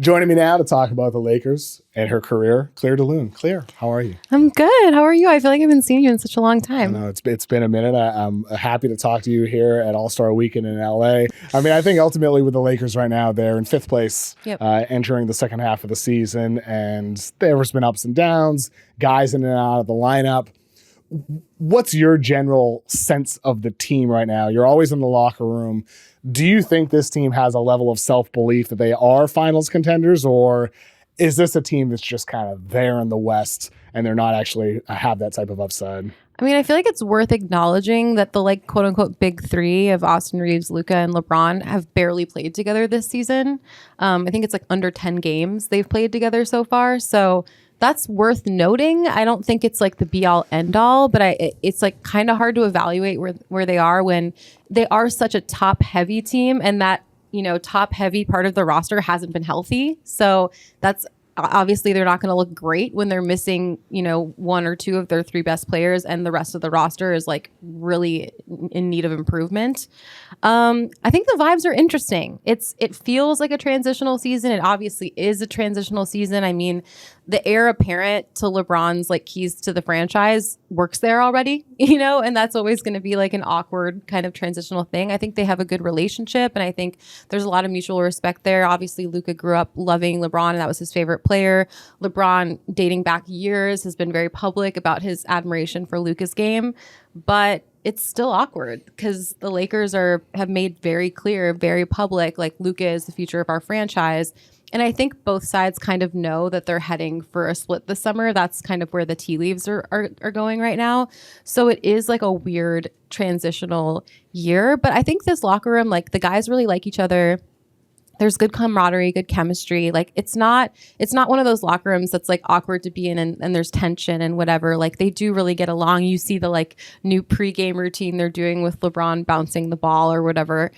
Joining me now to talk about the Lakers and her career, Claire de Lune. Claire, how are you? I'm good. How are you? I feel like I haven't seen you in such a long time. I know it's been a minute. I'm happy to talk to you here at All-Star Weekend in LA. I mean, I think ultimately with the Lakers right now, they're in fifth place, entering the second half of the season, and there's been ups and downs, guys in and out of the lineup. What's your general sense of the team right now? You're always in the locker room. Do you think this team has a level of self-belief that they are finals contenders, or is this a team that's just kind of there in the West and they're not actually have that type of upside? I mean, I feel like it's worth acknowledging that the quote unquote big three of Austin Reeves, Luka, and LeBron have barely played together this season. I think it's like under 10 games they've played together so far. So that's worth noting. I don't think it's like the be all end all, but it's like kind of hard to evaluate where they are when they are such a top heavy team, and that, top heavy part of the roster hasn't been healthy. So that's obviously they're not going to look great when they're missing, one or two of their three best players and the rest of the roster is like really in need of improvement. I think the vibes are interesting. It feels like a transitional season. It obviously is a transitional season. I mean, the heir apparent to LeBron's like keys to the franchise works there already, and that's always going to be like an awkward kind of transitional thing. I think they have a good relationship, and I think there's a lot of mutual respect there. Obviously, Luka grew up loving LeBron, and that was his favorite player. LeBron, dating back years, has been very public about his admiration for Luka's game, but it's still awkward because the Lakers have made very clear, very public, like Luka is the future of our franchise. And I think both sides kind of know that they're heading for a split this summer. That's kind of where the tea leaves are going right now. So it is like a weird transitional year. But I think this locker room, like the guys really like each other. There's good camaraderie, good chemistry. Like it's not one of those locker rooms that's like awkward to be in and there's tension and whatever. Like they do really get along. You see the like new pregame routine they're doing with LeBron bouncing the ball or whatever.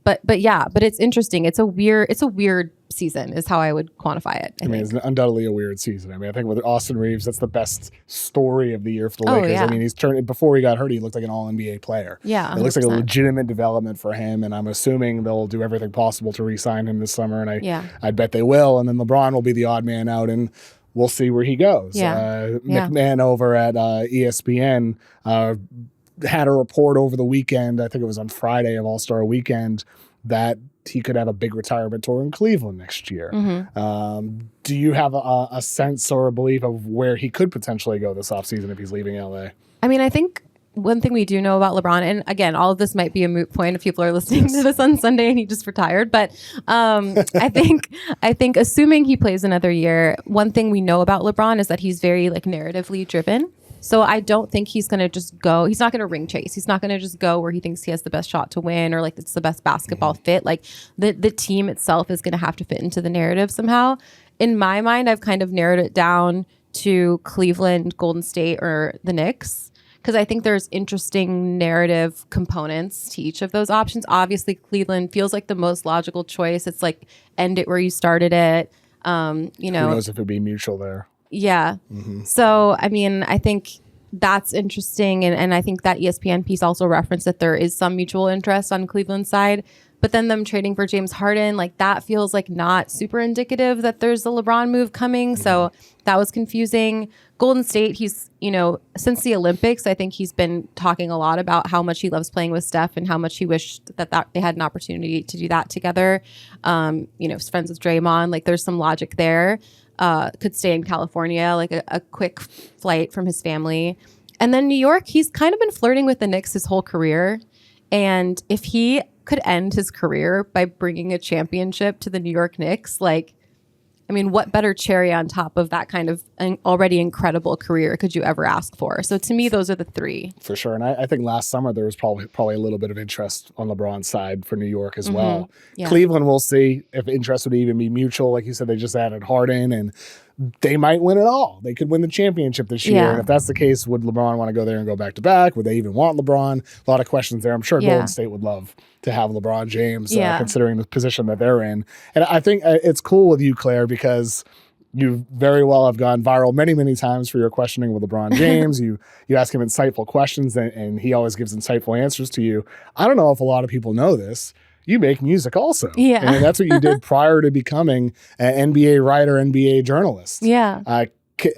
But it's interesting. It's a weird season is how I would quantify it. I mean, it's undoubtedly a weird season. I mean, I think with Austin Reeves, that's the best story of the year for the Lakers. Yeah. I mean, before he got hurt, he looked like an all-NBA player. Yeah, 100%. It looks like a legitimate development for him, and I'm assuming they'll do everything possible to re-sign him this summer, and I bet they will. And then LeBron will be the odd man out, and we'll see where he goes. McMahon over at ESPN had a report over the weekend, I think it was on Friday of All-Star Weekend, that he could have a big retirement tour in Cleveland next year. Mm-hmm. Do you have a sense or a belief of where he could potentially go this offseason if he's leaving LA? I mean, I think one thing we do know about LeBron, and again, all of this might be a moot point if people are listening to this on Sunday and he just retired, but I think assuming he plays another year, one thing we know about LeBron is that he's very like narratively driven. So I don't think he's going to just go. He's not going to ring chase. He's not going to just go where he thinks he has the best shot to win or like it's the best basketball fit. Like the team itself is going to have to fit into the narrative somehow. In my mind, I've kind of narrowed it down to Cleveland, Golden State, or the Knicks, because I think there's interesting narrative components to each of those options. Obviously, Cleveland feels like the most logical choice. It's like end it where you started it. Who knows if it'd be mutual there. Yeah. Mm-hmm. So, I mean, I think that's interesting. And I think that ESPN piece also referenced that there is some mutual interest on Cleveland's side. But then them trading for James Harden, like that feels like not super indicative that there's a LeBron move coming. Mm-hmm. So that was confusing. Golden State, he's, since the Olympics, I think he's been talking a lot about how much he loves playing with Steph and how much he wished that they had an opportunity to do that together. He's friends with Draymond. Like there's some logic there. Could stay in California, like a quick flight from his family. And then New York, he's kind of been flirting with the Knicks his whole career. And if he could end his career by bringing a championship to the New York Knicks, like, I mean, what better cherry on top of that kind of an already incredible career could you ever ask for? So to me, those are the three. For sure. And I think last summer there was probably a little bit of interest on LeBron's side for New York as well. Yeah. Cleveland, we'll see if interest would even be mutual. Like you said, they just added Harden and they might win it all. They could win the championship this year. Yeah. And if that's the case, would LeBron want to go there and go back to back? Would they even want LeBron? A lot of questions there. I'm sure Golden State would love to have LeBron James, considering the position that they're in. And I think it's cool with you, Claire, because you very well have gone viral many, many times for your questioning with LeBron James. you ask him insightful questions, and he always gives insightful answers to you. I don't know if a lot of people know this. you make music also. Yeah. And that's what you did prior to becoming an NBA writer, NBA journalist. Yeah.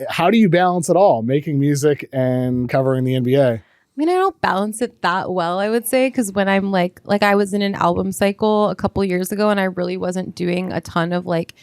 How do you balance it all, making music and covering the NBA? I mean, I don't balance it that well, I would say, because when I'm like I was in an album cycle a couple years ago, and I really wasn't doing a ton of like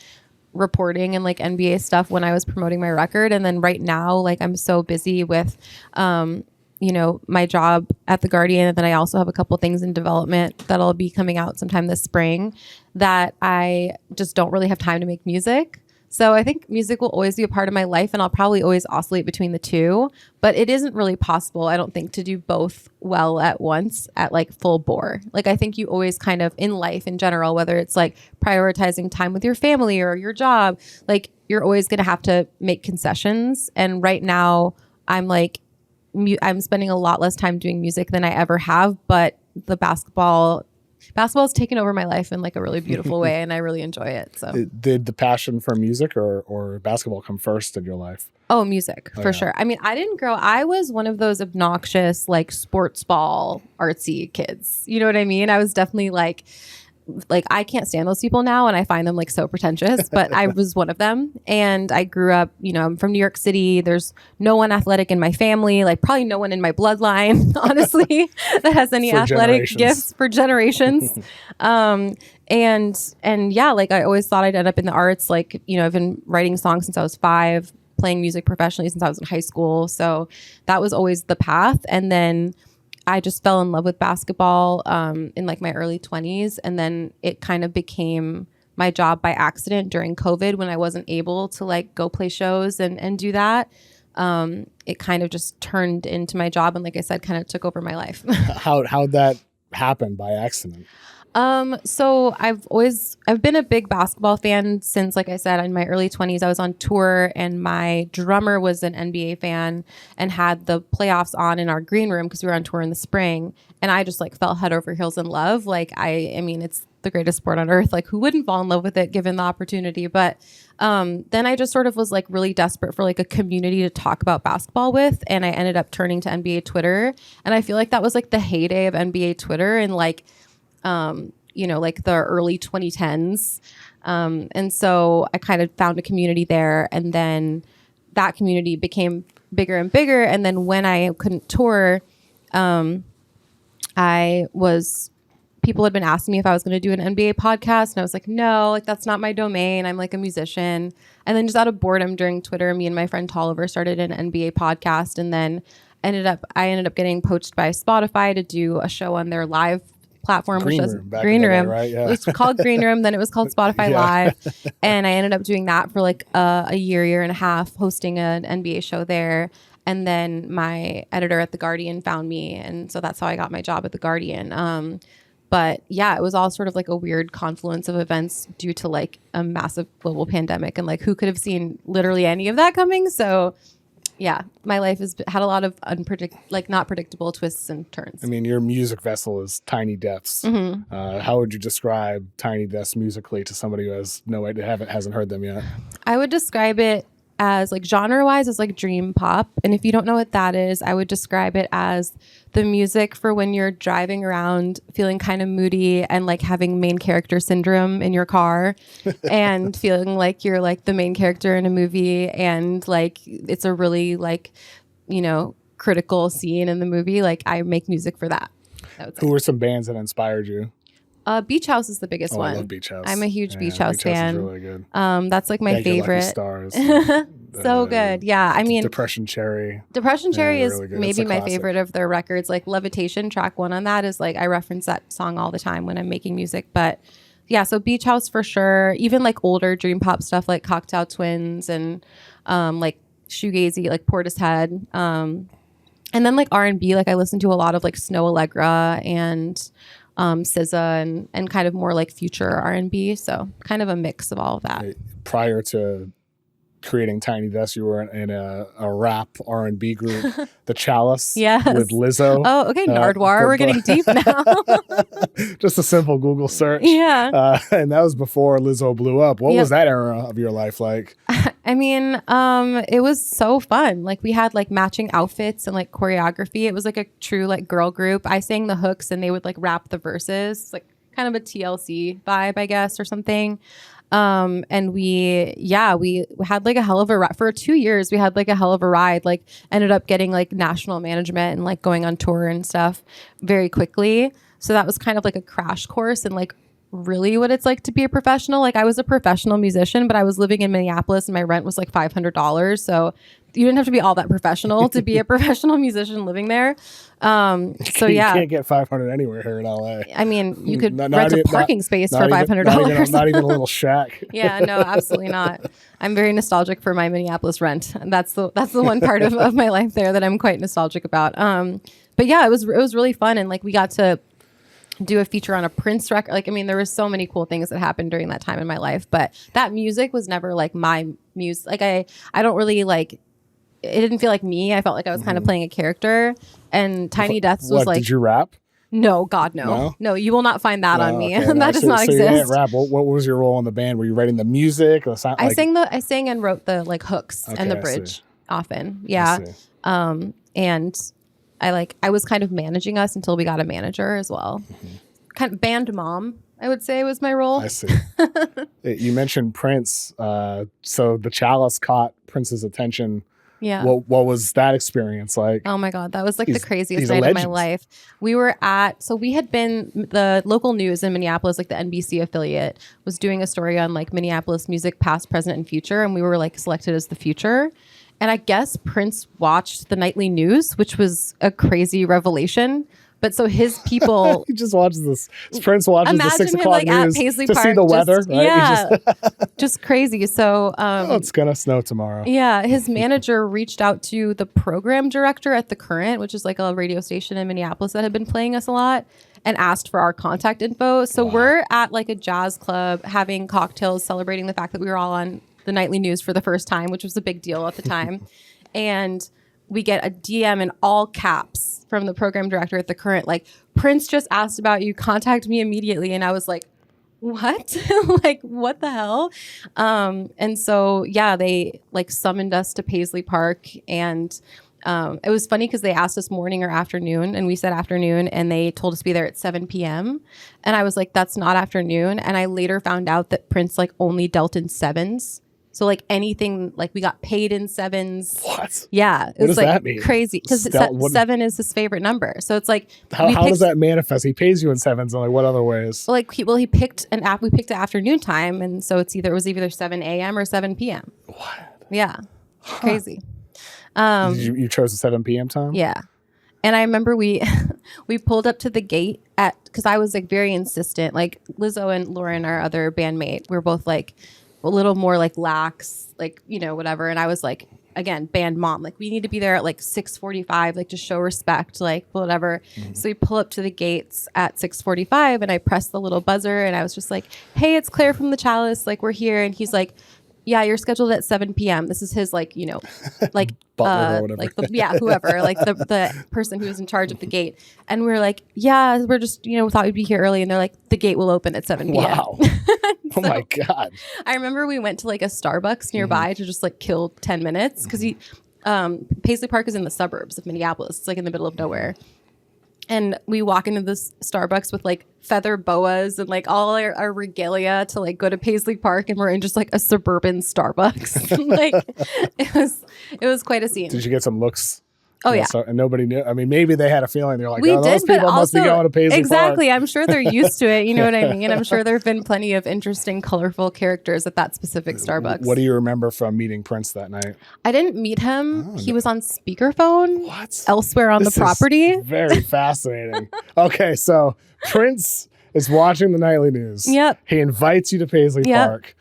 reporting and like NBA stuff when I was promoting my record. And then right now, like I'm so busy with, my job at The Guardian, and then I also have a couple things in development that'll be coming out sometime this spring that I just don't really have time to make music. So I think music will always be a part of my life, and I'll probably always oscillate between the two, but it isn't really possible, I don't think, to do both well at once at like full bore. Like I think you always kind of in life in general, whether it's like prioritizing time with your family or your job, like you're always going to have to make concessions. And right now I'm spending a lot less time doing music than I ever have, but the basketball has taken over my life in like a really beautiful way, and I really enjoy it. So did the passion for music or basketball come first in your life? Oh, music, for sure. I mean, I was one of those obnoxious like sports ball artsy kids. You know what I mean? I was definitely like I can't stand those people now, and I find them like so pretentious, but I was one of them. And I grew up, I'm from New York City. There's no one athletic in my family, like probably no one in my bloodline, honestly, that has any athletic gifts for generations. And yeah, like I always thought I'd end up in the arts. Like, I've been writing songs since I was 5, playing music professionally since I was in high school. So that was always the path. And then I just fell in love with basketball in like my early 20s. And then it kind of became my job by accident during COVID when I wasn't able to like go play shows and do that. It kind of just turned into my job. And like I said, kind of took over my life. How'd that happen by accident? So I've been a big basketball fan since, like I said, in my early 20s. I was on tour, and my drummer was an NBA fan and had the playoffs on in our green room because we were on tour in the spring. And I just like fell head over heels in love. Like I mean, it's the greatest sport on earth. Like who wouldn't fall in love with it given the opportunity? But then I just sort of was like really desperate for like a community to talk about basketball with. And I ended up turning to NBA Twitter. And I feel like that was like the heyday of NBA Twitter and like, like the early 2010s. And so I kind of found a community there, and then that community became bigger and bigger. And then when I couldn't tour, people had been asking me if I was going to do an NBA podcast, and I was like, no, like that's not my domain. I'm like a musician. And then just out of boredom during Twitter, me and my friend Tolliver started an NBA podcast, and then I ended up getting poached by Spotify to do a show on their live platform, Green which was Room, back Green in the day, Room. right? Yeah. It was called Green Room, then it was called Spotify Live. And I ended up doing that for like a year and a half, hosting an NBA show there. And then my editor at The Guardian found me. And so that's how I got my job at The Guardian. But yeah, it was all sort of like a weird confluence of events due to like a massive global pandemic. And like who could have seen literally any of that coming? So yeah, my life has had a lot of not predictable twists and turns. I mean, your music vessel is Tiny Deaths. Mm-hmm. How would you describe Tiny Deaths musically to somebody who has no idea, hasn't heard them yet? I would describe it as like genre-wise as like dream pop. And if you don't know what that is, I would describe it as the music for when you're driving around feeling kind of moody and like having main character syndrome in your car and feeling like you're like the main character in a movie, and like it's a really like, critical scene in the movie. Like I make music for that. Who were some bands that inspired you? Beach House is the biggest one. I love Beach House. I'm a huge Beach House fan. Is really good. That's like my favorite. Stars. So good. Yeah. I mean, Depression Cherry is really maybe my favorite of their records. Like Levitation, track 1 on that is like, I reference that song all the time when I'm making music. But yeah, so Beach House for sure. Even like older dream pop stuff like Cocktail Twins and like shoegazy, like Portishead. And then like R&B, like I listen to a lot of like Snow Allegra and SZA and kind of more like future R&B. So kind of a mix of all of that. Prior to creating Tiny Deaths, you were in a rap R&B group, the Chalice, yes, with Lizzo. Oh, okay, Nardwar. We're getting deep now. Just a simple Google search. Yeah. And that was before Lizzo blew up. What was that era of your life like? I mean, it was so fun. Like we had like matching outfits and like choreography. It was like a true like girl group. I sang the hooks and they would like rap the verses. Like kind of a TLC vibe, I guess, or something. And we had like a hell of a ride for 2 years. We had like a hell of a ride, like ended up getting like national management and like going on tour and stuff very quickly. So that was kind of like a crash course and like really what it's like to be a professional. Like I was a professional musician, but I was living in Minneapolis and my rent was like $500. So you didn't have to be all that professional to be a professional musician living there. You can't get 500 anywhere here in LA. I mean, you could rent a parking space for $500. Not even a little shack. Yeah, no, absolutely not. I'm very nostalgic for my Minneapolis rent. And that's the one part of my life there that I'm quite nostalgic about. But yeah, it was really fun. And like we got to do a feature on a Prince record. Like, I mean, there was so many cool things that happened during that time in my life, but that music was never like my music. Like I don't really like, it didn't feel like me. I felt like I was kind of playing a character, and Tiny Deaths was like, did you rap? No, God, no. No, you will not find that on me. Okay, that does not so exist. You didn't rap. What was your role in the band? Were you writing the music? Or I sang and wrote the like hooks and the bridge often. Yeah. And I was kind of managing us until we got a manager as well. Kind of band mom, I would say, was my role. I see. You mentioned Prince. So the Chalice caught Prince's attention. Yeah. What was that experience like? Oh my God. That was like the craziest night of my life. We had been, the local news in Minneapolis, like the NBC affiliate, was doing a story on like Minneapolis music, past, present, and future. And we were like selected as the future. And I guess Prince watched the nightly news, which was a crazy revelation. But so his people... He just watches this. Prince watches the 6 o'clock like news at Paisley to Park, see the weather. Right? Yeah, just crazy. So... it's going to snow tomorrow. Yeah, his manager reached out to the program director at The Current, which is like a radio station in Minneapolis that had been playing us a lot, and asked for our contact info. So we're at like a jazz club having cocktails, celebrating the fact that we were all on the nightly news for the first time, which was a big deal at the time. And we get a DM in all caps from the program director at The Current, like, Prince just asked about you, contact me immediately. And I was like, what? Like, what the hell? And so, yeah, they like summoned us to Paisley Park, and it was funny because they asked us morning or afternoon, and we said afternoon, and they told us to be there at 7 p.m. And I was like, that's not afternoon. And I later found out that Prince like only dealt in sevens. So like anything, like we got paid in sevens. What? Yeah. It what was does like that mean? Crazy. Because 7 is his favorite number. So it's like, how does that manifest? He pays you in sevens. And like what other ways? Like he picked we picked an afternoon time. And so it was either 7 a.m. or 7 p.m. What? Yeah. Crazy. You chose the 7 p.m. time? Yeah. And I remember we pulled up to the gate because I was like very insistent. Like Lizzo and Lauren, our other bandmate, we were both like a little more like lax, like, you know, whatever. And I was like, again, band mom, like we need to be there at like 6:45, like to show respect, like whatever. So we pull up to the gates at 6:45, and I press the little buzzer, and I was just like, hey, it's Claire from the Chalice, like we're here. And he's like, yeah, you're scheduled at 7 p.m. This is his, like, you know, like, or whatever. like whoever, like the person who was in charge of the gate. And we are like, yeah, we're just, you know, thought we'd be here early. And they're like, the gate will open at 7 p.m. Wow. Oh my God. I remember we went to like a Starbucks nearby to just like kill 10 minutes because Paisley Park is in the suburbs of Minneapolis. It's like in the middle of nowhere. And we walk into this Starbucks with like feather boas and like all our regalia to like go to Paisley Park, and we're in just like a suburban Starbucks. Like it was quite a scene. Did you get some looks? Oh yeah. And nobody knew. I mean, maybe they had a feeling. They're like, we oh, those people must be going to Paisley exactly. Park. I'm sure they're used to it. You know what I mean? I'm sure there have been plenty of interesting, colorful characters at that specific Starbucks. What do you remember from meeting Prince that night? I didn't meet him. He was on speakerphone elsewhere on this the property. Is very fascinating. Okay, so Prince is watching the nightly news. Yep. He invites you to Paisley Park.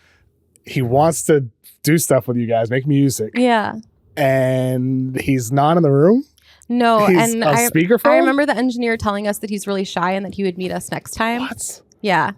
He wants to do stuff with you guys, make music. Yeah. And he's not in the room? No, he's and speakerphone? I remember the engineer telling us that he's really shy and that he would meet us next time. What? Yeah.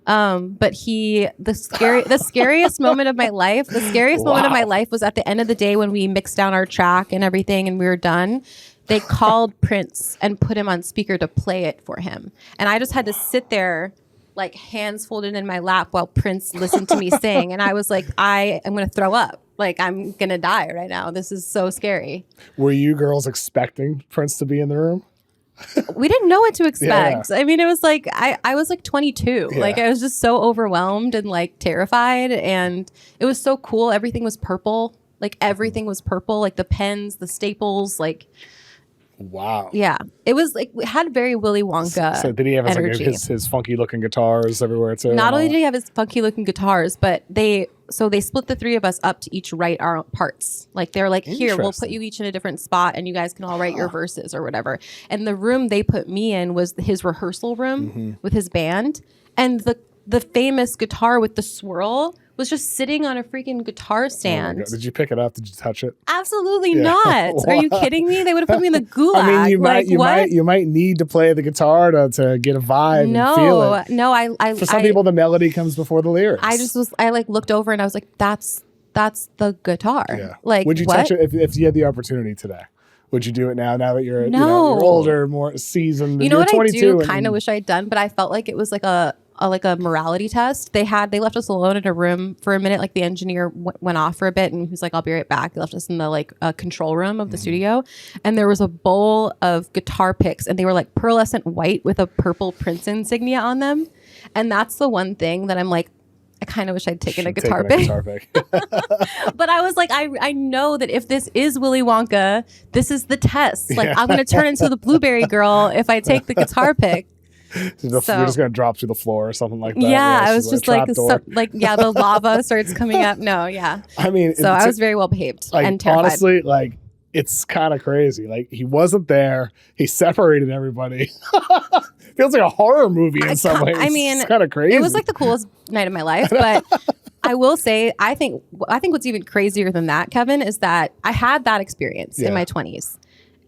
But the scariest moment of my life, moment of my life was at the end of the day when we mixed down our track and everything and we were done. They called Prince and put him on speaker to play it for him. And I just had to sit there like hands folded in my lap while Prince listened to me sing. And I was like, I am going to throw up. Like, I'm going to die right now. This is so scary. Were you girls expecting Prince to be in the room? we didn't know what to expect. Yeah. I mean, it was like, I was like 22. Yeah. Like I was just so overwhelmed and like terrified. And it was so cool. Everything was purple. Like everything was purple, like the pens, the staples, like. Wow. Yeah. It was like, it had very Willy Wonka. So did he have energy. his funky looking guitars everywhere too? Not only did he have his funky looking guitars, but they split the three of us up to each write our parts. Like they were like, here, we'll put you each in a different spot and you guys can all write your verses or whatever. And the room they put me in was his rehearsal room with his band. And the famous guitar with the swirl was just sitting on a freaking guitar stand. Did you pick it up? Did you touch it? Absolutely not. Are you kidding me? They would have put me in the gulag. I mean, you might need to play the guitar to get a vibe and feel it. No, For some people, the melody comes before the lyrics. I like looked over and I was like, that's the guitar. Yeah. Like, would you what? touch it if you had the opportunity today? Would you do it now that you're you're older, more seasoned? You know what I do? And kind of wish I'd done, but I felt like it was like a morality test. They left us alone in a room for a minute. Like the engineer went off for a bit and he was like, I'll be right back. They left us in the control room of the studio. And there was a bowl of guitar picks and they were like pearlescent white with a purple Prince insignia on them. And that's the one thing that I'm like, I kind of wish I'd taken a guitar pick. But I was like, I know that if this is Willy Wonka, this is the test. Like I'm going to turn into the blueberry girl if I take the guitar pick. You're just going to drop to the floor or something like that. Yeah, I was just like, the lava starts coming up. No, yeah. I mean, so I was very well behaved and terrified. Honestly, like, it's kind of crazy. Like, he wasn't there. He separated everybody. Feels like a horror movie in some ways. I mean, it's kind of crazy. It was like the coolest night of my life. But I will say, I think what's even crazier than that, Kevin, is that I had that experience in my 20s.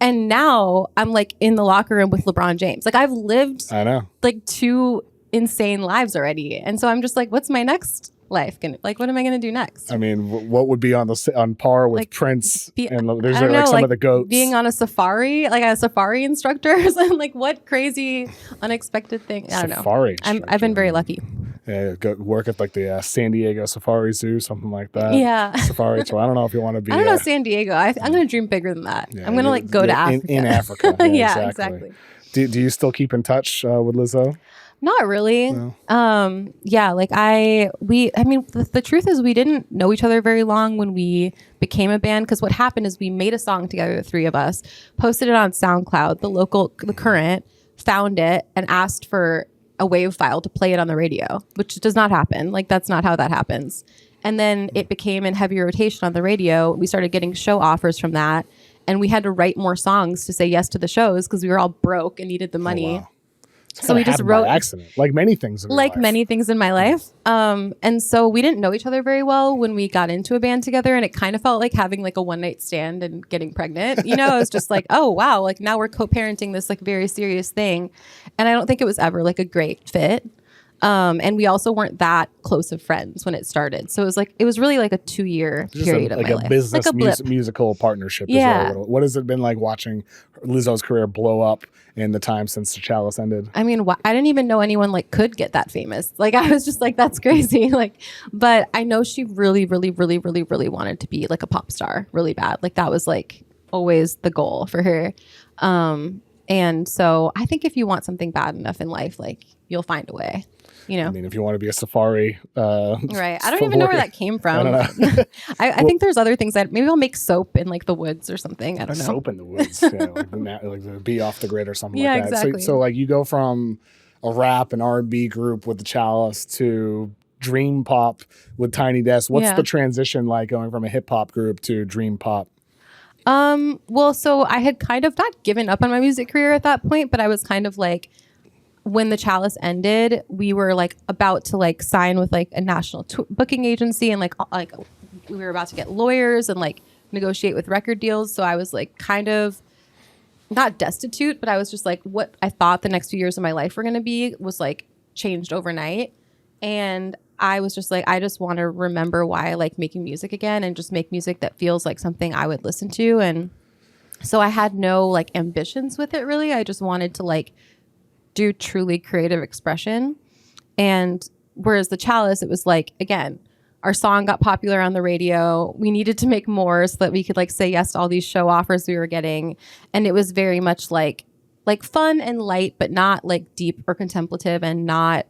And now I'm like in the locker room with LeBron James. Like I've lived like 2 insane lives already. And so I'm just like, what's my next life gonna like? What am I gonna do next? I mean, what would be on par with Prince and there's some of the GOATs? Being on a safari, like a safari instructor, and like what crazy unexpected thing? I don't know. I've been very lucky. Yeah, go work at like the San Diego Safari Zoo, something like that. Yeah, safari tour. I don't know if you want to be. I don't know San Diego. I'm gonna dream bigger than that. Yeah, I'm gonna like go to Africa. In Africa. Yeah, exactly. Do you still keep in touch with Lizzo? Not really. No. Yeah, like I mean, the truth is we didn't know each other very long when we became a band, because what happened is we made a song together, the 3 of us, posted it on SoundCloud. The Current found it and asked for a WAV file to play it on the radio, which does not happen. Like that's not how that happens. And then it became in heavy rotation on the radio. We started getting show offers from that, and we had to write more songs to say yes to the shows because we were all broke and needed the money. Oh, wow. So we just wrote by accident, like many things in my life. And so we didn't know each other very well when we got into a band together, and it kind of felt like having like a one-night stand and getting pregnant. You know, it was just like, oh wow, like now we're co-parenting this like very serious thing. And I don't think it was ever like a great fit. And we also weren't that close of friends when it started. So it was really like a 2-year period of my life. Like a business musical partnership. Yeah. What has it been like watching Lizzo's career blow up in the time since the Chalice ended? I mean, I didn't even know anyone like could get that famous. Like I was just like, that's crazy. Like, but I know she really, really, really, really, really wanted to be like a pop star really bad. Like that was like always the goal for her. And so I think if you want something bad enough in life, like you'll find a way. You know, I mean, if you want to be a safari, right? I don't even know where that came from. I think there's other things that maybe I'll make soap in like the woods or something. I don't know. Soap in the woods, like the Be Off the Grid or something like that. Exactly. So like you go from a rap and R&B group with the Chalice to dream pop with Tiny Desk. What's the transition like going from a hip hop group to dream pop? Well, so I had kind of not given up on my music career at that point, but I was kind of like, when the Chalice ended, we were like about to like sign with like a national booking agency, and like we were about to get lawyers and like negotiate with record deals. So I was like kind of not destitute, but I was just like, what I thought the next few years of my life were going to be was like changed overnight. And I was just like, I just want to remember why I like making music again and just make music that feels like something I would listen to. And so I had no like ambitions with it really. I just wanted to like do truly creative expression. And whereas the Chalice, it was like, again, our song got popular on the radio. We needed to make more so that we could like say yes to all these show offers we were getting. And it was very much like like fun and light, but not like deep or contemplative and not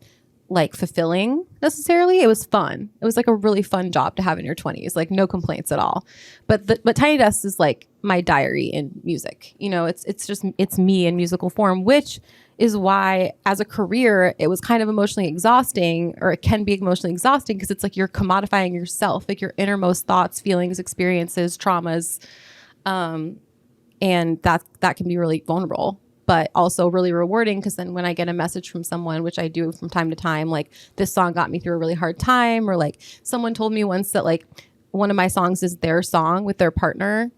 like fulfilling necessarily. It was fun. It was like a really fun job to have in your 20s, like no complaints at all. But Tiny Desk is like my diary in music. You know, it's me in musical form, which is why as a career, it was kind of emotionally exhausting, or it can be emotionally exhausting because it's like you're commodifying yourself, like your innermost thoughts, feelings, experiences, traumas. And that can be really vulnerable, but also really rewarding, because then when I get a message from someone, which I do from time to time, like this song got me through a really hard time, or like someone told me once that like one of my songs is their song with their partner.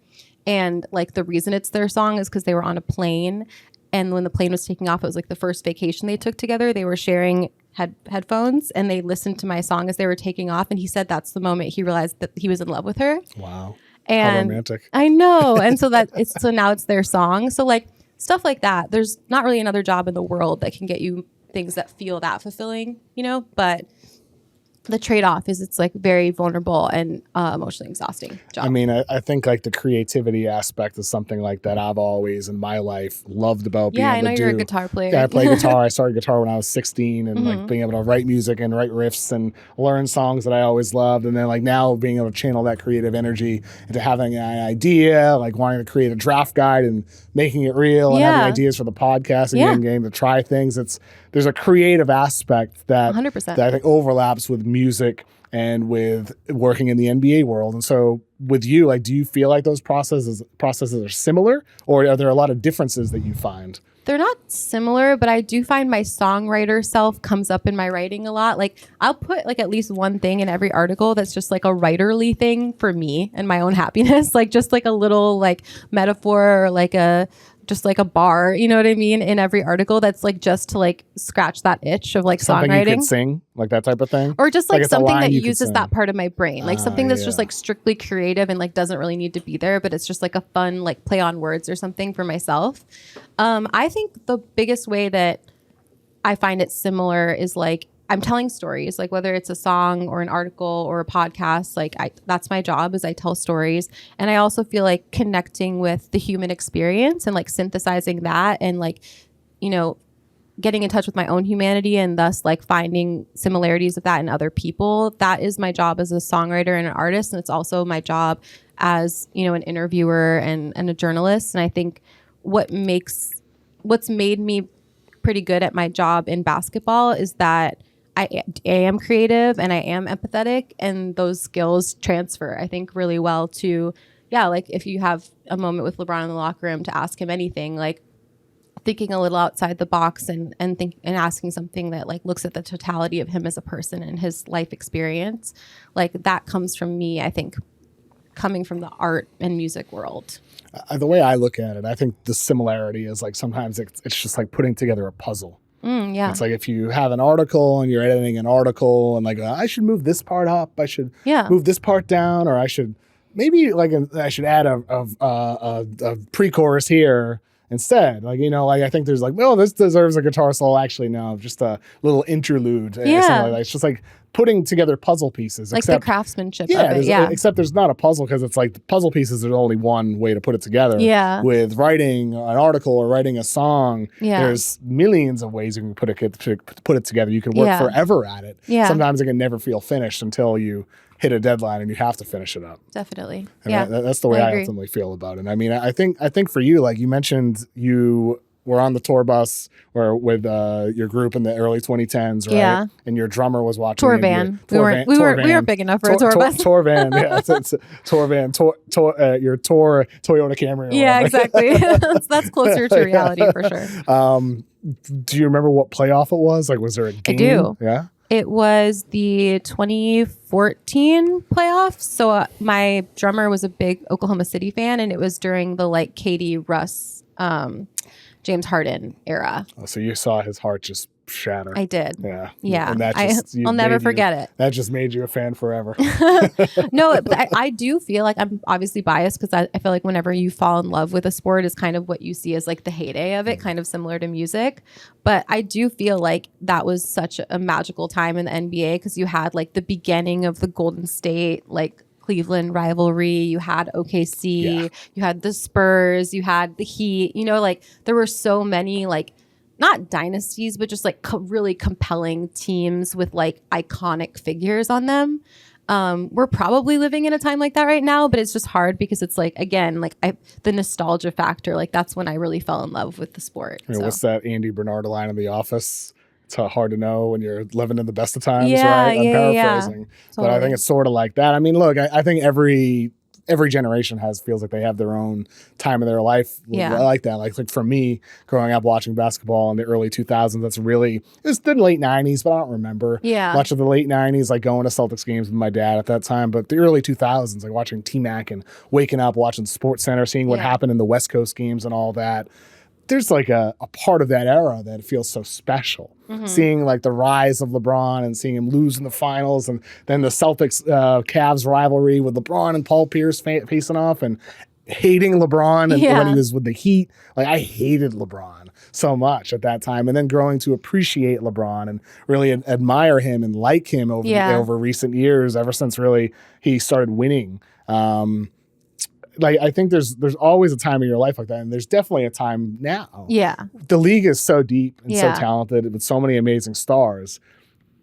And like the reason it's their song is because they were on a plane. And when the plane was taking off, it was like the first vacation they took together. They were sharing headphones and they listened to my song as they were taking off. And he said that's the moment he realized that he was in love with her. Wow. And how romantic. I know. And so so now it's their song. So like stuff like that. There's not really another job in the world that can get you things that feel that fulfilling, you know, but the trade-off is it's like very vulnerable and emotionally exhausting job. I mean, I think like the creativity aspect is something like that I've always in my life loved about being able to do. Yeah, I know you're a guitar player. Yeah, I play guitar. I started guitar when I was 16 and like being able to write music and write riffs and learn songs that I always loved. And then like now being able to channel that creative energy into having an idea, like wanting to create a draft guide and making it real and having ideas for the podcast and getting to try things. There's a creative aspect that 100%. that I think overlaps with music and with working in the NBA world. And so with you, like, do you feel like those processes are similar, or are there a lot of differences that you find? They're not similar, but I do find my songwriter self comes up in my writing a lot. Like I'll put like at least one thing in every article that's just like a writerly thing for me and my own happiness. Like just like a little like metaphor or like just like a bar, you know what I mean, in every article that's like just to like scratch that itch of like something songwriting. You can sing, like that type of thing? Or just like something that uses that part of my brain. Like something that's just like strictly creative and like doesn't really need to be there, but it's just like a fun like play on words or something for myself. I think the biggest way that I find it similar is like I'm telling stories, like whether it's a song or an article or a podcast, like that's my job is I tell stories. And I also feel like connecting with the human experience and like synthesizing that and like, you know, getting in touch with my own humanity and thus like finding similarities of that in other people. That is my job as a songwriter and an artist. And it's also my job as, you know, an interviewer and a journalist. And I think what's made me pretty good at my job in basketball is that I am creative and I am empathetic, and those skills transfer, I think, really well to, like if you have a moment with LeBron in the locker room to ask him anything, like thinking a little outside the box and asking something that like looks at the totality of him as a person and his life experience, like that comes from me, I think, coming from the art and music world. The way I look at it, I think the similarity is like sometimes it's just like putting together a puzzle. It's like if you have an article and you're editing an article and like I should move this part up, I should move this part down, or I should maybe like I should add a pre-chorus here instead. Like, you know, like I think there's like, oh, this deserves a guitar solo. Actually, no, just a little interlude. Something like that. It's just like putting together puzzle pieces. Like the craftsmanship of it, Except there's not a puzzle, because it's like the puzzle pieces, there's only one way to put it together. With writing an article or writing a song, there's millions of ways you can put it together. You can work forever at it. Sometimes it can never feel finished until you hit a deadline and you have to finish it up. Definitely. And that's the way I ultimately feel about it. I mean, I think for you, like you mentioned, you were on the tour bus or with your group in the early 2010s, right? Yeah. And your drummer was watching tour van. We were big enough for a tour bus. Tour van, yeah. It's tour van. Your tour Toyota Camry. Yeah, exactly. That's closer to reality for sure. Do you remember what playoff it was? Like, was there a game? I do. Yeah. It was the 2014 playoffs. So my drummer was a big Oklahoma City fan, and it was during the like Katie, Russ, James Harden era. Oh, so you saw his heart just shatter. I did. Yeah. Yeah. And I'll never forget it. That just made you a fan forever. No, but I do feel like I'm obviously biased, because I feel like whenever you fall in love with a sport is kind of what you see as like the heyday of it, kind of similar to music. But I do feel like that was such a magical time in the NBA, because you had like the beginning of the Golden State like Cleveland rivalry, you had OKC, you had the Spurs, you had the Heat, you know, like there were so many like not dynasties, but just like really compelling teams with like iconic figures on them. We're probably living in a time like that right now, but it's just hard because it's like, again, like the nostalgia factor, like that's when I really fell in love with the sport. I mean, what's that Andy Bernard line in The Office? It's hard to know when you're living in the best of times, right? I'm paraphrasing. Totally. But I think it's sort of like that. I mean, look, I think every generation feels like they have their own time in their life like that. Like for me, growing up watching basketball in the early 2000s, that's really, it was the late 90s, but I don't remember much of the late 90s, like going to Celtics games with my dad at that time. But the early 2000s, like watching T-Mac and waking up, watching Sports Center, seeing what happened in the West Coast games and all that. There's like a part of that era that feels so special. Seeing like the rise of LeBron and seeing him lose in the finals, and then the Celtics Cavs rivalry with LeBron and Paul Pierce facing off, and hating LeBron and when he was with the Heat. Like I hated LeBron so much at that time, and then growing to appreciate LeBron and really admire him and like him over recent years, ever since really he started winning. Like I think there's always a time in your life like that, and there's definitely a time now. Yeah, the league is so deep and so talented with so many amazing stars,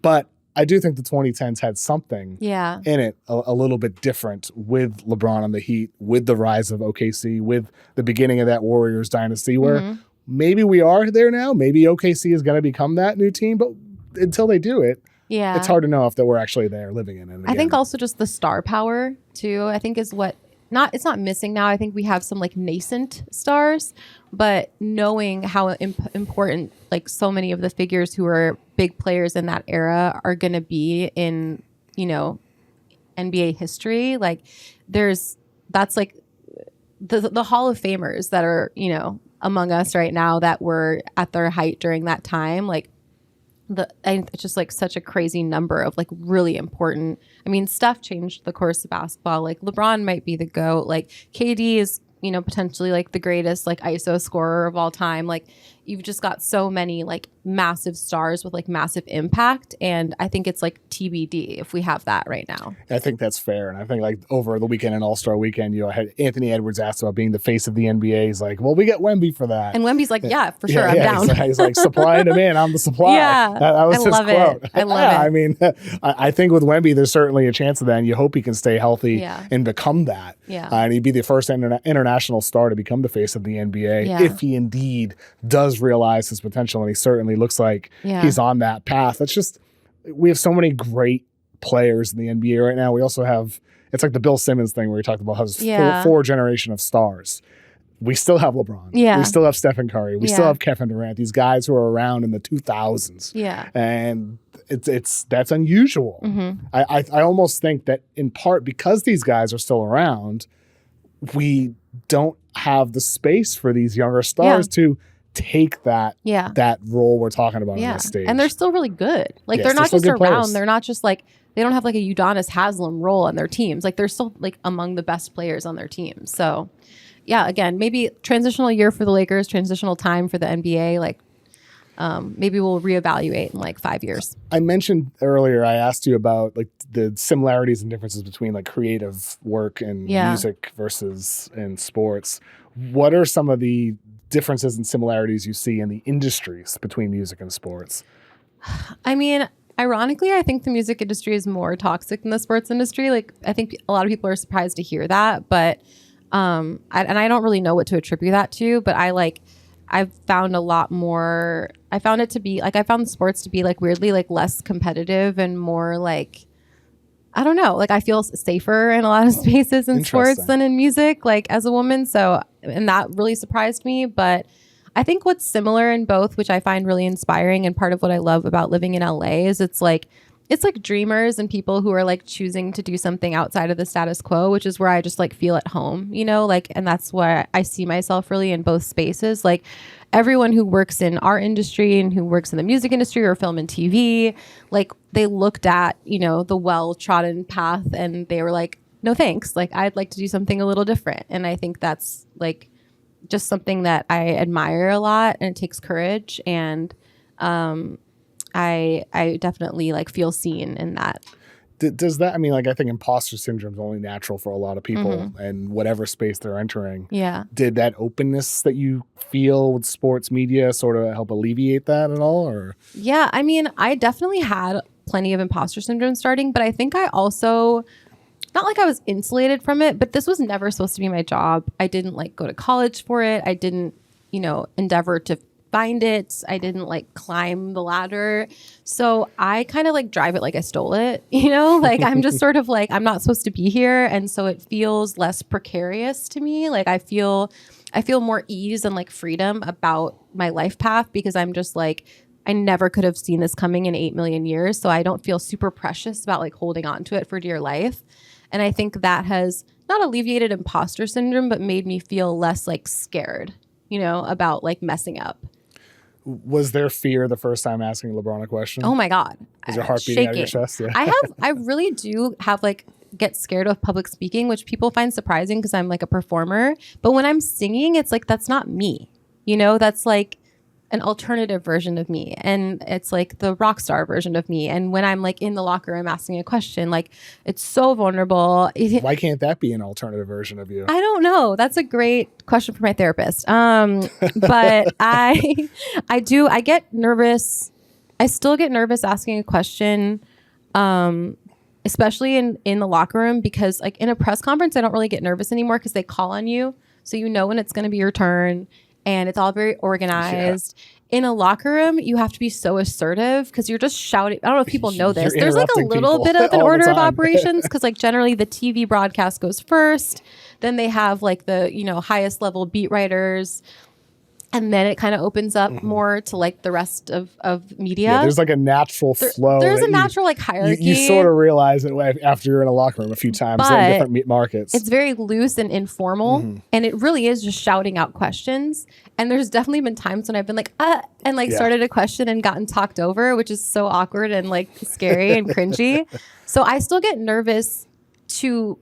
but I do think the 2010s had something in it a little bit different with LeBron and the Heat, with the rise of OKC, with the beginning of that Warriors dynasty, where maybe we are there now. Maybe OKC is going to become that new team, but until they do it, it's hard to know if that we're actually there living in it again. I think also just the star power too, I think is what it's not missing now. I think we have some like nascent stars, but knowing how important like so many of the figures who are big players in that era are going to be in, you know, NBA history. Like that's like the Hall of Famers that are, you know, among us right now that were at their height during that time. Like it's just like such a crazy number of like really important. I mean, stuff changed the course of basketball. Like LeBron might be the GOAT. Like KD is, you know, potentially like the greatest like ISO scorer of all time. Like you've just got so many like massive stars with like massive impact, and I think it's like TBD if we have that right now. I think that's fair, and I think like over the weekend and All-Star weekend, you know, I had Anthony Edwards asked about being the face of the NBA. He's like, well, we got Wemby for that, and Wemby's like, yeah, for sure, I'm down. He's like supply and demand. I'm the supply. That was his quote. I love it. I mean, I think with Wemby, there's certainly a chance of that, and you hope he can stay healthy and become that. And he'd be the first international star to become the face of the NBA if he indeed does realize his potential, and he certainly looks like he's on that path. It's just, we have so many great players in the NBA right now. We also have, it's like the Bill Simmons thing where we talked about how there's four generation of stars. We still have LeBron. We still have Stephen Curry. We still have Kevin Durant. These guys who are around in the 2000s. And that's unusual. I almost think that in part because these guys are still around, we don't have the space for these younger stars to take that role we're talking about on this stage. And they're still really good. Like they're not just around. Players. They're not just like, they don't have like a Udonis Haslem role on their teams. Like they're still like among the best players on their teams. So yeah, again, maybe transitional year for the Lakers, transitional time for the NBA. Like maybe we'll reevaluate in like 5 years. I mentioned earlier, I asked you about like the similarities and differences between like creative work and music versus in sports. What are some of the differences and similarities you see in the industries between music and sports? I mean, ironically, I think the music industry is more toxic than the sports industry. Like, I think a lot of people are surprised to hear that, but I don't really know what to attribute that to. But I've found a lot more. I found sports to be like weirdly like less competitive and more like, I don't know, like I feel safer in a lot of spaces in sports than in music, like as a woman. So, and that really surprised me. But I think what's similar in both, which I find really inspiring, and part of what I love about living in LA is it's like dreamers and people who are like choosing to do something outside of the status quo, which is where I just like feel at home, you know, like, and that's where I see myself really in both spaces. Like everyone who works in our industry and who works in the music industry or film and TV, like they looked at, you know, the well-trodden path and they were like, no, thanks. Like I'd like to do something a little different. And I think that's like just something that I admire a lot, and it takes courage. And, I definitely like feel seen in that. Does that, I mean, like, I think imposter syndrome is only natural for a lot of people and whatever space they're entering. Yeah. Did that openness that you feel with sports media sort of help alleviate that at all? Or Yeah, I mean, I definitely had plenty of imposter syndrome starting, but I think I also, not like I was insulated from it, but this was never supposed to be my job. I didn't like go to college for it. I didn't, endeavor to find it. I didn't like climb the ladder. So I kind of like drive it like I stole it, like I'm just sort of like, I'm not supposed to be here. And so it feels less precarious to me. Like I feel more ease and like freedom about my life path because I'm just like, I never could have seen this coming in 8 million years. So I don't feel super precious about like holding on to it for dear life. And I think that has not alleviated imposter syndrome, but made me feel less like scared, about like messing up. was there fear the first time asking LeBron a question? Oh my God. Was your heart beating out of your chest? Yeah. I really do have like get scared of public speaking, which people find surprising because I'm like a performer. But when I'm singing, it's like, that's not me, that's like an alternative version of me. And it's like the rock star version of me. And when I'm like in the locker room asking a question, like it's so vulnerable. Why can't that be an alternative version of you? I don't know. That's a great question for my therapist. But I get nervous. I still get nervous asking a question, especially in the locker room, because like in a press conference, I don't really get nervous anymore because they call on you. So when it's going to be your turn. And it's all very organized. Yeah. In a locker room, you have to be so assertive because you're just shouting. I don't know if people know this. There's like a little bit of an order of operations because like generally the TV broadcast goes first. Then they have like the, highest level beat writers. And then it kind of opens up more to like the rest of media. Yeah, there's like a natural flow. There's a natural like hierarchy. You sort of realize it after you're in a locker room a few times in different markets. It's very loose and informal. And it really is just shouting out questions. And there's definitely been times when I've been like, and like started a question and gotten talked over, which is so awkward and like scary and cringy. So I still get nervous to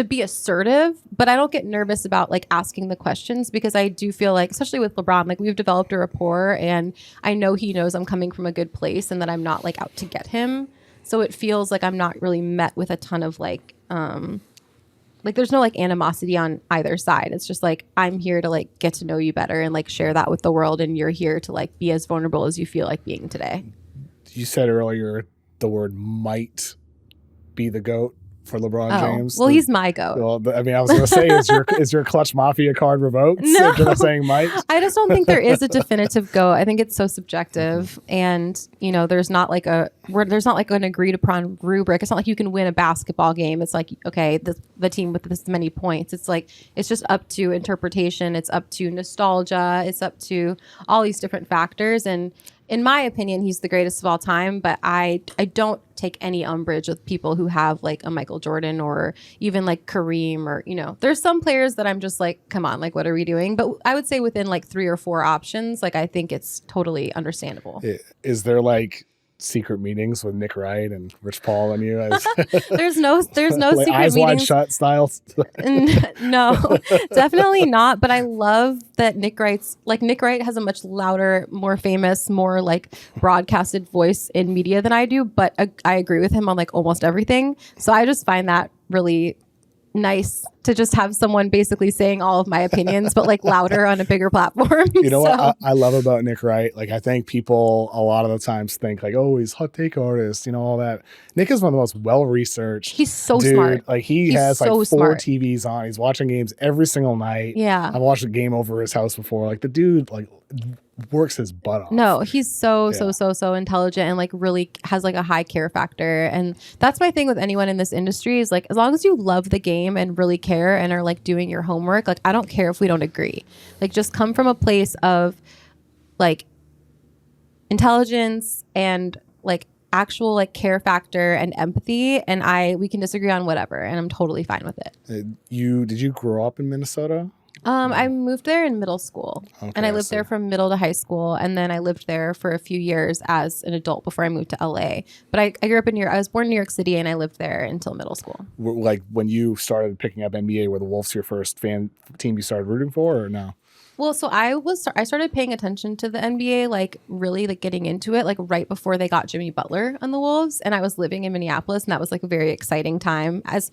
be assertive, but I don't get nervous about like asking the questions because I do feel like, especially with LeBron, like we've developed a rapport and I know he knows I'm coming from a good place and that I'm not like out to get him. So it feels like I'm not really met with a ton of like there's no like animosity on either side. It's just like, I'm here to like get to know you better and like share that with the world. And you're here to like be as vulnerable as you feel like being today. You said earlier the word might be the GOAT for LeBron James. Well, he's my GOAT. Well, I mean, I was going to say, is your Clutch Mafia card revoked? No. If you're saying might? I just don't think there is a definitive GOAT. I think it's so subjective, and there's not like an agreed upon rubric. It's not like you can win a basketball game. It's like, okay, the team with this many points. It's like it's just up to interpretation. It's up to nostalgia. It's up to all these different factors. And in my opinion, he's the greatest of all time, but I don't take any umbrage with people who have like a Michael Jordan or even like Kareem or, there's some players that I'm just like, come on, like, what are we doing? But I would say within like 3 or 4 options, like, I think it's totally understandable. Is there like secret meetings with Nick Wright and Rich Paul and you? There's no like secret eyes meetings. Wide shut style. No, definitely not. But I love that Nick Wright has a much louder, more famous, more like broadcasted voice in media than I do. But I agree with him on like almost everything. So I just find that really nice to just have someone basically saying all of my opinions, but like louder on a bigger platform. What I love about Nick Wright? Like, I think people a lot of the times think like, oh, he's hot take artist, all that. Nick is one of the most well-researched. He's so smart. Like he's has so like 4 TVs on. He's watching games every single night. Yeah. I've watched a game over his house before. Like the dude like works his butt off. No, he's so intelligent and like really has like a high care factor. And that's my thing with anyone in this industry is like, as long as you love the game and really care and are like doing your homework, like I don't care if we don't agree. Like just come from a place of like intelligence and like actual like care factor and empathy, and we can disagree on whatever, and I'm totally fine with it. Did you grow up in Minnesota? I moved there in middle school, and I lived there from middle to high school, and then I lived there for a few years as an adult before I moved to LA. But I grew up in I was born in New York City, and I lived there until middle school. Like when you started picking up NBA, were the Wolves your first fan team you started rooting for, or no? Well, so I started paying attention to the NBA, like really like getting into it, like right before they got Jimmy Butler on the Wolves, and I was living in Minneapolis, and that was like a very exciting time. As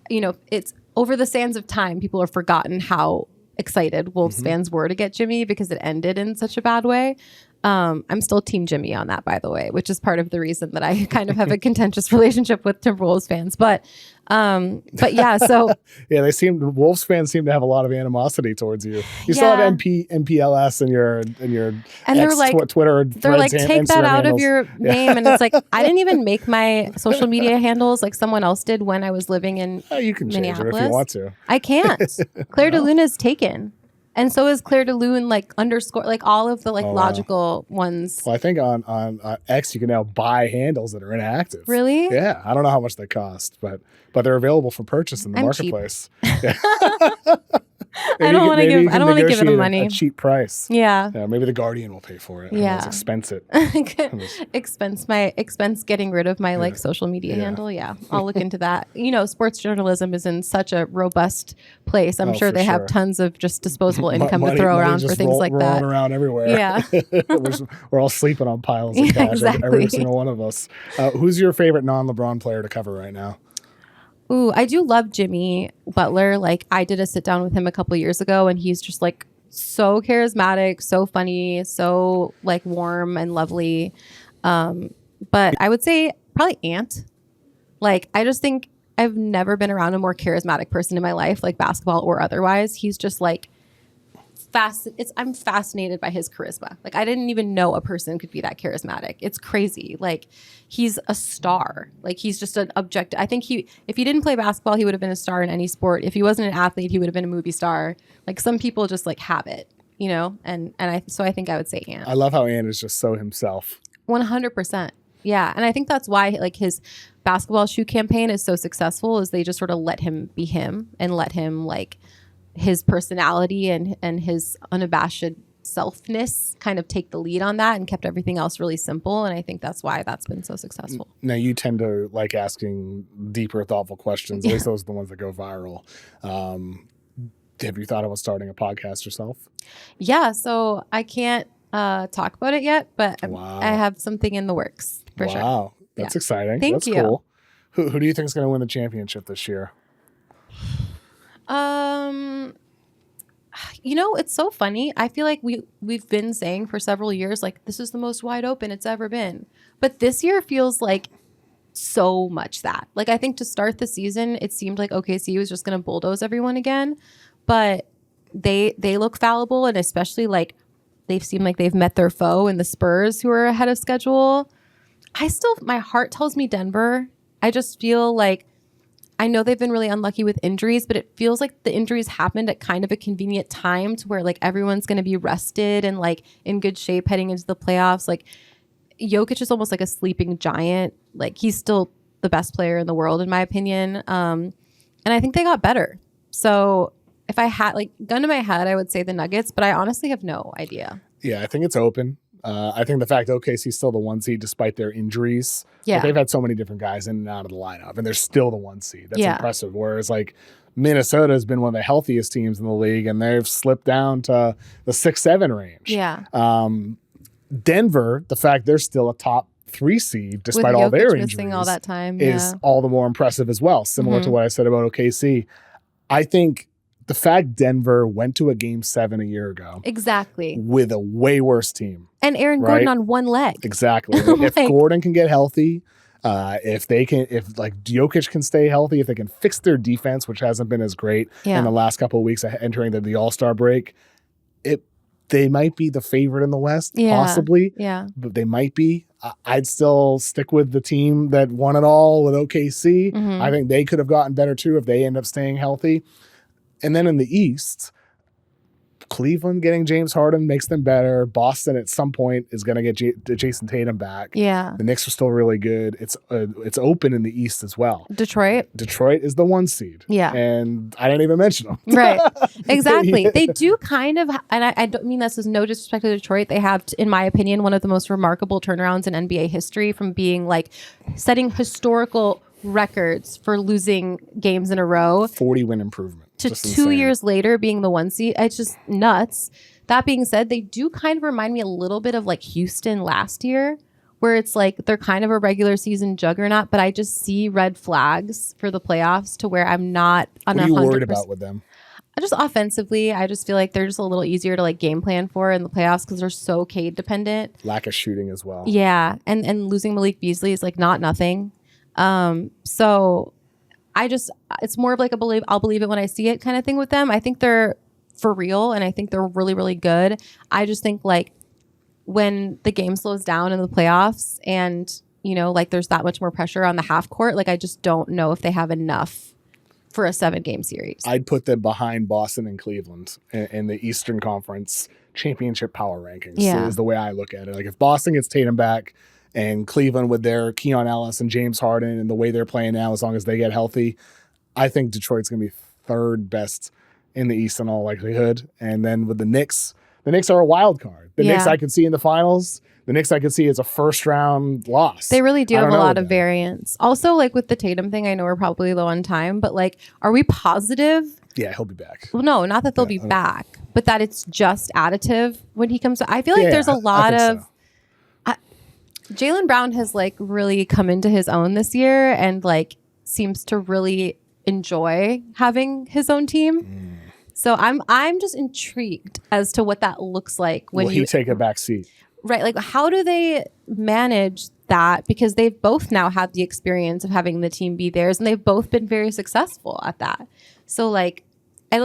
you know, it's over the sands of time, people have forgotten how excited Wolves fans were to get Jimmy because it ended in such a bad way. I'm still Team Jimmy on that, by the way, which is part of the reason that I kind of have a contentious relationship with Timberwolves fans. But yeah, so yeah, Wolves fans seem to have a lot of animosity towards you. You still have MPLS in your and they're like Twitter. They're like, take that out of your name, and it's like I didn't even make my social media handles like someone else did when I was living in you can change Minneapolis. It if you want to. I can't. Claire de Lune is taken. And so is Claire de Lune, like underscore, like all of the like logical ones. Well, I think on X you can now buy handles that are inactive. Really? Yeah, I don't know how much they cost, but they're available for purchase in the marketplace. Yeah. I don't want to give it the money. A cheap price. Yeah. Maybe the Guardian will pay for it. Yeah. Expense it. expense getting rid of my like social media handle. Yeah. I'll look into that. You know, sports journalism is in such a robust place. I'm sure they have tons of just disposable income to throw around for things like that. Rolling around everywhere. Yeah. we're all sleeping on piles of cash. Exactly. Every single one of us. Who's your favorite non-LeBron player to cover right now? Ooh, I do love Jimmy Butler. Like I did a sit down with him a couple years ago, and he's just like so charismatic, so funny, so like warm and lovely. But I would say probably Ant. Like I just think I've never been around a more charismatic person in my life, like basketball or otherwise. He's just like I'm fascinated by his charisma. Like I didn't even know a person could be that charismatic. It's crazy. Like he's a star. Like he's just an object. I think if he didn't play basketball, he would have been a star in any sport. If he wasn't an athlete, he would have been a movie star. Like some people just like have it, you know? And I think I would say Ant. I love how Ant is just so himself. 100%. Yeah. And I think that's why like his basketball shoe campaign is so successful is they just sort of let him be him and let him like his personality and his unabashed selfness kind of take the lead on that and kept everything else really simple. And I think that's why that's been so successful. Now you tend to like asking deeper, thoughtful questions. At least those are the ones that go viral. Have you thought about starting a podcast yourself? Yeah. So I can't talk about it yet, but I have something in the works for sure. Wow. That's exciting. Thank you. Cool. Who do you think is going to win the championship this year? You know, it's so funny. I feel like we've been saying for several years, like, this is the most wide open it's ever been. But this year feels like so much that. Like, I think to start the season, it seemed like OKC was just going to bulldoze everyone again. But they look fallible, and especially, like, they've seemed like they've met their foe in the Spurs, who are ahead of schedule. My heart tells me Denver. I just feel like, I know they've been really unlucky with injuries, but it feels like the injuries happened at kind of a convenient time to where like everyone's going to be rested and like in good shape heading into the playoffs. Like Jokic is almost like a sleeping giant. Like he's still the best player in the world, in my opinion. And I think they got better. So if I had like gun to my head, I would say the Nuggets, but I honestly have no idea. Yeah, I think it's open. I think the fact OKC's still the 1 seed despite their injuries. Yeah. Like they've had so many different guys in and out of the lineup, and they're still the 1 seed. That's impressive. Whereas like Minnesota has been one of the healthiest teams in the league, and they've slipped down to the 6-7 range. Yeah. Denver, the fact they're still a top 3 seed despite all their injuries missing all that time is all the more impressive as well. Similar to what I said about OKC. I think the fact Denver went to a Game 7 a year ago. Exactly. With a way worse team. And Aaron Gordon on one leg. Exactly. If Gordon can get healthy, if Jokic can stay healthy, if they can fix their defense, which hasn't been as great in the last couple of weeks entering the All-Star break, they might be the favorite in the West, possibly. Yeah. But they might be. I'd still stick with the team that won it all with OKC. Mm-hmm. I think they could have gotten better too if they end up staying healthy. And then in the East, Cleveland getting James Harden makes them better. Boston at some point is going to get Jason Tatum back. Yeah. The Knicks are still really good. It's open in the East as well. Detroit is the 1 seed. Yeah. And I didn't even mention them. Right. Exactly. They do kind of, and I don't mean this as no disrespect to Detroit. They have, in my opinion, one of the most remarkable turnarounds in NBA history, from being like setting historical records for losing games in a row. 40 win improvement. to 2 years later being the 1 seed. It's just nuts. That being said, they do kind of remind me a little bit of like Houston last year, where it's like they're kind of a regular season juggernaut, but I just see red flags for the playoffs to where I'm not on 100%. What are you worried about with them? Just offensively, I just feel like they're just a little easier to like game plan for in the playoffs because they're so Cade dependent. Lack of shooting as well. Yeah, and losing Malik Beasley is like not nothing. So it's more of like I'll believe it when I see it kind of thing with them. I think they're for real, and I think they're really, really good. I just think like when the game slows down in the playoffs and, you know, like there's that much more pressure on the half court, like I just don't know if they have enough for a 7-game series. I'd put them behind Boston and Cleveland in the Eastern Conference championship power rankings. Yeah. Is the way I look at it. Like if Boston gets Tatum back and Cleveland with their Keon Ellis and James Harden and the way they're playing now, as long as they get healthy, I think Detroit's going to be third best in the East in all likelihood. And then with the Knicks are a wild card. The Knicks I could see in the finals. The Knicks I could see as a first round loss. They really do have a lot of variance. Also, like with the Tatum thing, I know we're probably low on time, but like, are we positive? Yeah, he'll be back. Well, no, not that they'll be back, but that it's just additive when he comes. I feel like there's a lot of. Jaylen Brown has like really come into his own this year and like seems to really enjoy having his own team. So I'm just intrigued as to what that looks like when he take a back seat. Right. Like, how do they manage that? Because they've both now had the experience of having the team be theirs, and they've both been very successful at that. So, like, I'm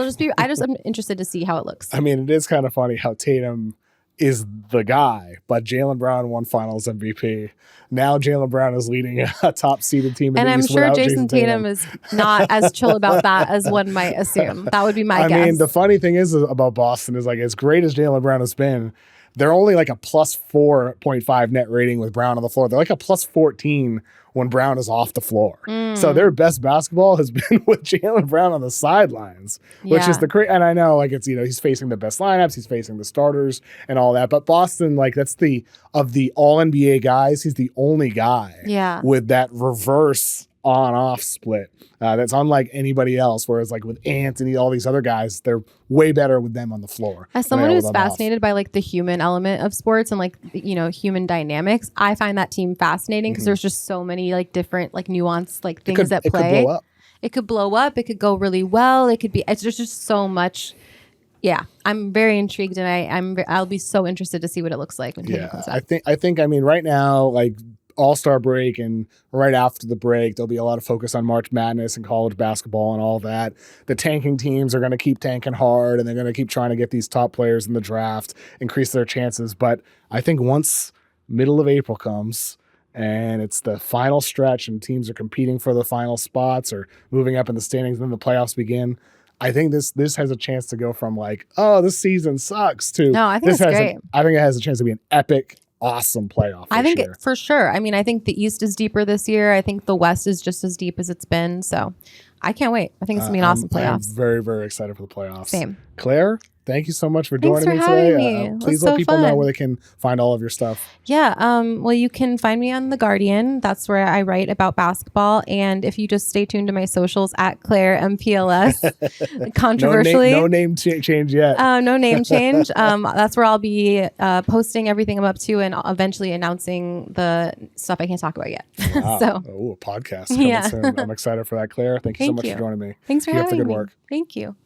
interested to see how it looks. I mean, it is kind of funny how Tatum is the guy, but Jaylen Brown won Finals MVP. Now Jaylen Brown is leading a top-seeded team in the East. And I'm sure Jason Tatum is not as chill about that as one might assume. That would be my guess. I mean, the funny thing is about Boston is, like, as great as Jaylen Brown has been, they're only like a plus 4.5 net rating with Brown on the floor. They're like a plus 14 when Brown is off the floor. So their best basketball has been with Jaylen Brown on the sidelines, which is the crazy. And I know, like, it's, you know, he's facing the best lineups, he's facing the starters and all that. But Boston, like, that's of the all NBA guys, he's the only guy with that reverse on-off split. That's unlike anybody else, whereas like with Anthony, all these other guys, they're way better with them on the floor. As someone who's fascinated by like the human element of sports and like, you know, human dynamics, I find that team fascinating because there's just so many like different like nuanced like things at play. It could blow up. It could blow up. It could go really well. There's just so much. Yeah, I'm very intrigued, and I'll be so interested to see what it looks like when Tatum comes out. I mean, right now, like, All-Star break and right after the break, there'll be a lot of focus on March Madness and college basketball and all that. The tanking teams are going to keep tanking hard, and they're going to keep trying to get these top players in the draft, increase their chances. But I think once middle of April comes and it's the final stretch and teams are competing for the final spots or moving up in the standings, and then the playoffs begin, I think this has a chance to go from like, oh, this season sucks to no, I think it's great. I think it has a chance to be an epic, awesome playoff. I think for sure. I mean, I think the East is deeper this year. I think the West is just as deep as it's been. So I can't wait. I think it's gonna be an awesome playoffs. I'm very, very excited for the playoffs. Same. Claire, thank you so much for joining me today. Please let people know where they can find all of your stuff. Yeah. Well, you can find me on The Guardian. That's where I write about basketball. And if you just stay tuned to my socials at Claire MPLS, controversially. No name change yet. No name change. That's where I'll be posting everything I'm up to and eventually announcing the stuff I can't talk about yet. Wow. So, a podcast coming soon. I'm excited for that, Claire. Thank you so much for joining me. Thanks for having me. Keep up the good work. Thank you.